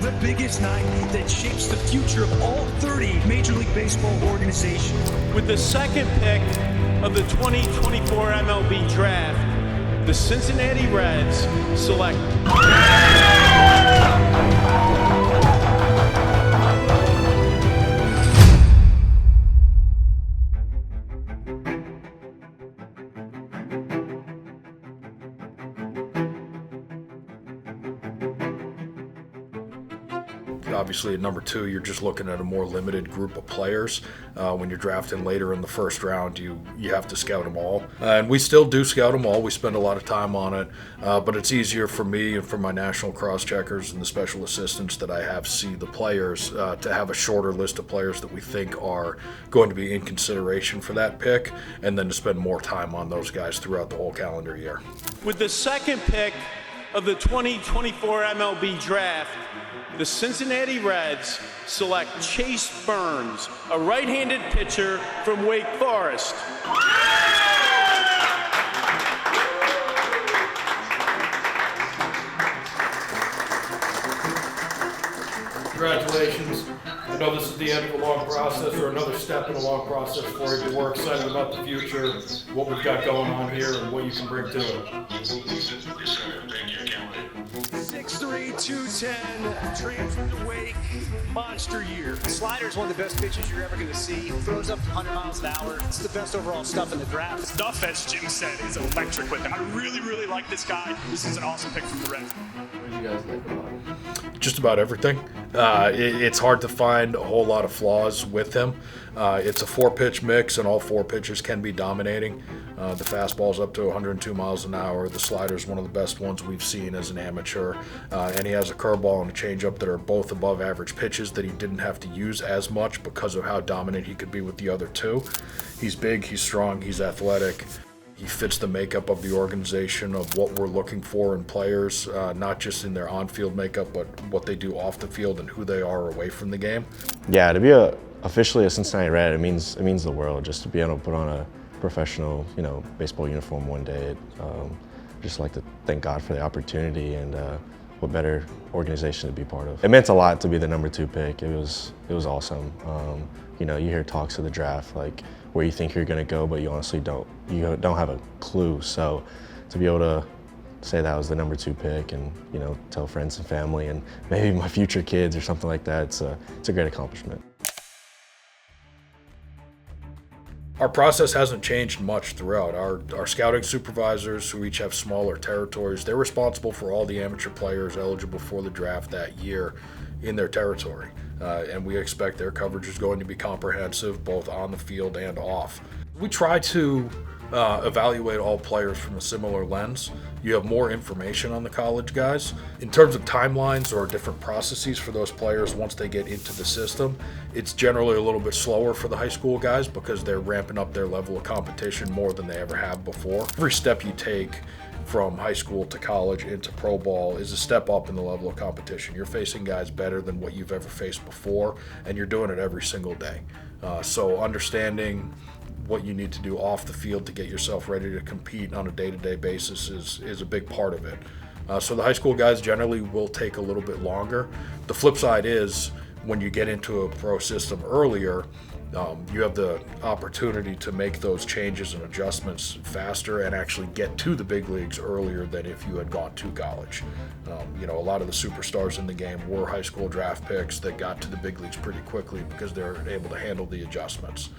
The biggest night that shapes the future of all 30 Major League Baseball organizations. With the second pick of the 2024 MLB Draft, the Cincinnati Reds select Obviously, at number 2, you're just looking at a more limited group of players. When you're drafting later in the first round, you have to scout them all. And we still do scout them all. We spend a lot of time on it. But it's easier for me and for my national cross-checkers and the special assistants that I have see the players to have a shorter list of players that we think are going to be in consideration for that pick, and then to spend more time on those guys throughout the whole calendar year. With the second pick of the 2024 MLB Draft, the Cincinnati Reds select Chase Burns, a right-handed pitcher from Wake Forest. Congratulations. I know this is the end of a long process, or another step in a long process for you. We're excited about the future, what we've got going on here, and what you can bring to it. 6'3", 210, transferred to Wake, monster year. Slider's one of the best pitches you're ever going to see. Throws up to 100 miles an hour. It's the best overall stuff in the draft. Stuff, as Jim said, is electric with him. I really like this guy. This is an awesome pick from the Reds. What do you guys like about him? Just about everything. It's hard to find a whole lot of flaws with him. It's a 4-pitch mix, and all 4 pitchers can be dominating. The fastball's up to 102 miles an hour. The slider's one of the best ones we've seen as an amateur. And he has a curveball and a changeup that are both above average pitches that he didn't have to use as much because of how dominant he could be with the other 2. He's big, he's strong, he's athletic. He fits the makeup of the organization of what we're looking for in players, not just in their on-field makeup, but what they do off the field and who they are away from the game. Yeah, to be officially a Cincinnati Red, it means the world. Just to be able to put on a professional, baseball uniform one day. Just like to thank God for the opportunity, and what better organization to be part of. It meant a lot to be the number 2 pick. It was awesome. You hear talks of the draft, like where you think you're going to go, but you honestly don't have a clue. So to be able to say that I was the number 2 pick, and tell friends and family and maybe my future kids or something like that, it's a great accomplishment. Our process hasn't changed much throughout. Our scouting supervisors, who each have smaller territories, they're responsible for all the amateur players eligible for the draft that year in their territory. And we expect their coverage is going to be comprehensive, both on the field and off. We try to evaluate all players from a similar lens. You have more information on the college guys. In terms of timelines or different processes for those players once they get into the system, it's generally a little bit slower for the high school guys because they're ramping up their level of competition more than they ever have before. Every step you take from high school to college into pro ball is a step up in the level of competition. You're facing guys better than what you've ever faced before, and you're doing it every single day. So understanding what you need to do off the field to get yourself ready to compete on a day-to-day basis is a big part of it. So the high school guys generally will take a little bit longer. The flip side is when you get into a pro system earlier, you have the opportunity to make those changes and adjustments faster and actually get to the big leagues earlier than if you had gone to college. A lot of the superstars in the game were high school draft picks that got to the big leagues pretty quickly because they're able to handle the adjustments.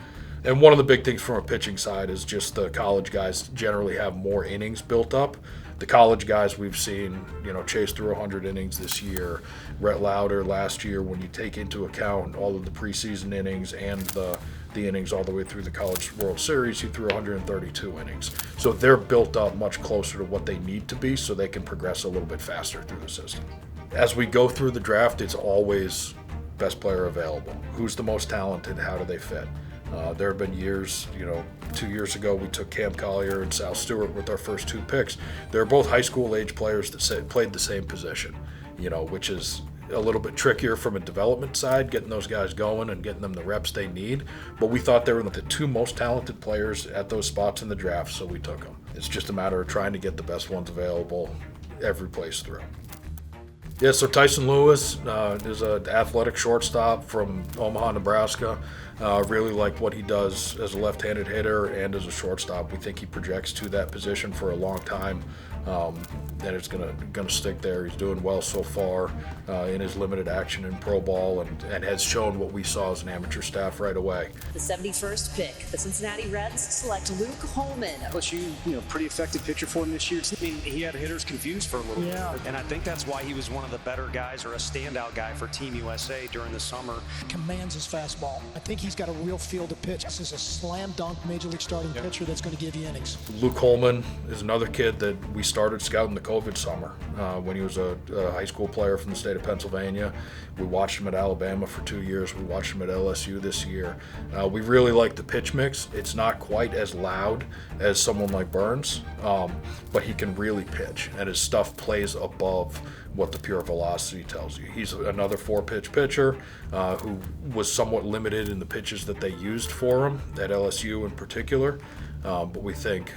And one of the big things from a pitching side is just the college guys generally have more innings built up. The college guys we've seen, chase through 100 innings this year. Rhett Lauder last year, when you take into account all of the preseason innings and the innings all the way through the College World Series, he threw 132 innings. So they're built up much closer to what they need to be so they can progress a little bit faster through the system. As we go through the draft, it's always best player available. Who's the most talented? How do they fit? There have been years, 2 years ago we took Cam Collier and Sal Stewart with our first 2 picks. They're both high school age players that played the same position, which is a little bit trickier from a development side, getting those guys going and getting them the reps they need. But we thought they were the 2 most talented players at those spots in the draft, so we took them. It's just a matter of trying to get the best ones available every place through. Yeah, so Tyson Lewis is an athletic shortstop from Omaha, Nebraska. Really like what he does as a left-handed hitter and as a shortstop. We think he projects to that position for a long time, and it's gonna stick there. He's doing well so far in his limited action in pro ball, and has shown what we saw as an amateur staff right away. The 71st pick, the Cincinnati Reds select Luke Holman. LSU, pretty effective pitcher for him this year. I mean, he had hitters confused for a little bit, and I think that's why he was one of the better guys, or a standout guy for Team USA during the summer. Commands his fastball. I think he's got a real feel to pitch. This is a slam dunk major league starting pitcher that's going to give you innings. Luke Holman is another kid that we started scouting the COVID summer when he was a high school player from the state of Pennsylvania. We watched him at Alabama for 2 years. We watched him at LSU this year. We really like the pitch mix. It's not quite as loud as someone like Burns, but he can really pitch, and his stuff plays above what the pure velocity tells you. He's another 4-pitch pitcher who was somewhat limited in the pitches that they used for him at LSU in particular, but we think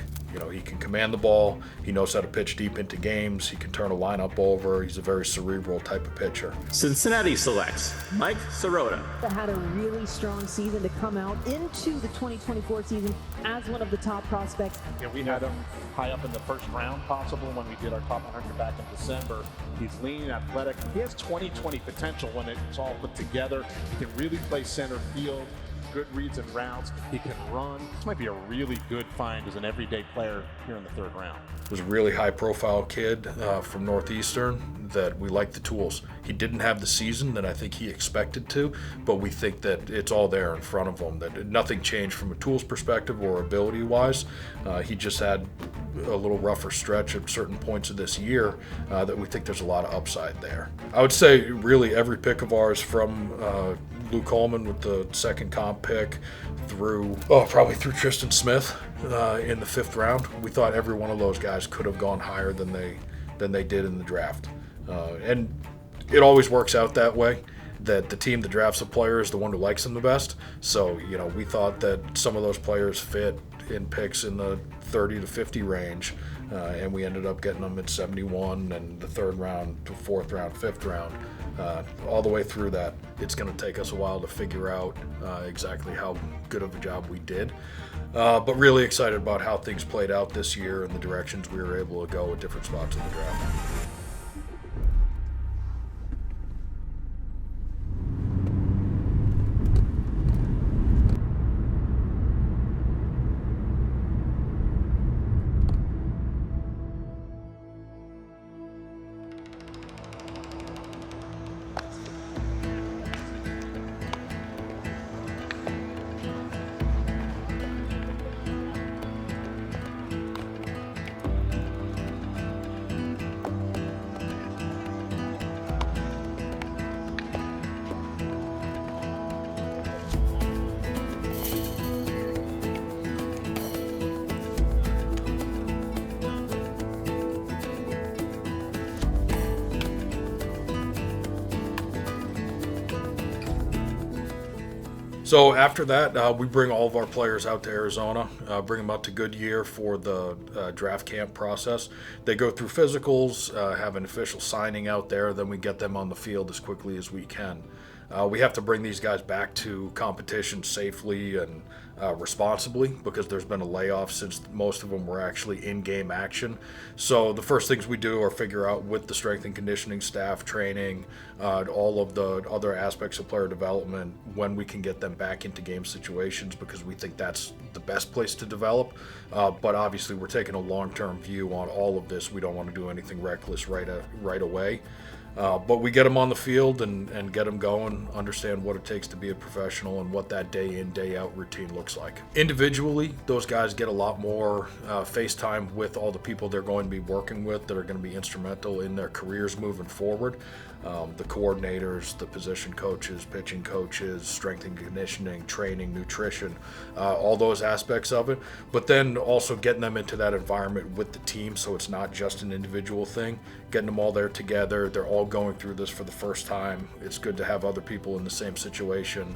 he can command the ball. He knows how to pitch deep into games. He can turn a lineup over. He's a very cerebral type of pitcher. Cincinnati selects Mike Sirota. Had a really strong season to come out into the 2024 season as one of the top prospects. We had him high up in the first round possible when we did our top 100 back in December. He's lean, athletic. He has 20/20 potential when it's all put together. He can really play center field. Good reads and routes. He can run. This might be a really good find as an everyday player here in the 3rd round. Was a really high-profile kid from Northeastern that we like the tools. He didn't have the season that I think he expected to, but we think that it's all there in front of him, that nothing changed from a tools perspective or ability-wise. He just had a little rougher stretch at certain points of this year that we think there's a lot of upside there. I would say really every pick of ours from Luke Holman with the 2nd comp pick probably through Tristan Smith in the 5th round. We thought every one of those guys could have gone higher than they did in the draft. And it always works out that way, that the team that drafts a player is the one who likes them the best. So, we thought that some of those players fit in picks in the 30 to 50 range, and we ended up getting them at 71 and the 3rd round to 4th round, 5th round. All the way through that, it's going to take us a while to figure out exactly how good of a job we did. But really excited about how things played out this year and the directions we were able to go at different spots in the draft. So after that, we bring all of our players out to Arizona, bring them out to Goodyear for the draft camp process. They go through physicals, have an official signing out there, then we get them on the field as quickly as we can. We have to bring these guys back to competition safely and responsibly because there's been a layoff since most of them were actually in-game action. So the first things we do are figure out with the strength and conditioning staff, training, all of the other aspects of player development, when we can get them back into game situations because we think that's the best place to develop. But obviously we're taking a long-term view on all of this. We don't want to do anything reckless right away. But we get them on the field and get them going, understand what it takes to be a professional and what that day in, day out routine looks like. Individually, those guys get a lot more face time with all the people they're going to be working with that are going to be instrumental in their careers moving forward. The coordinators, the position coaches, pitching coaches, strength and conditioning, training, nutrition, all those aspects of it. But then also getting them into that environment with the team so it's not just an individual thing, getting them all there together. They're all going through this for the first time. It's good to have other people in the same situation.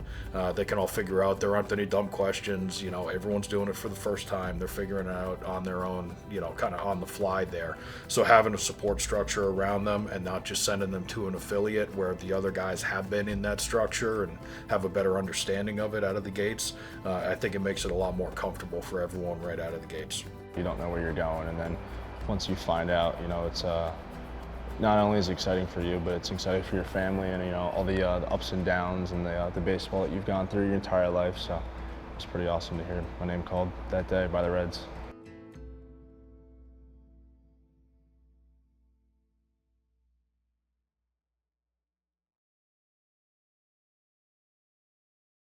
They can all figure out. There aren't any dumb questions. You know, everyone's doing it for the first time. They're figuring it out on their own, you know, kind of on the fly there. So having a support structure around them and not just sending them to an affiliate where the other guys have been in that structure and have a better understanding of it out of the gates, I think it makes it a lot more comfortable for everyone right out of the gates. You don't know where you're going, and then once you find out, you know, it's not only is it exciting for you, but it's exciting for your family and, you know, all the ups and downs and the baseball that you've gone through your entire life. So it's pretty awesome to hear my name called that day by the Reds.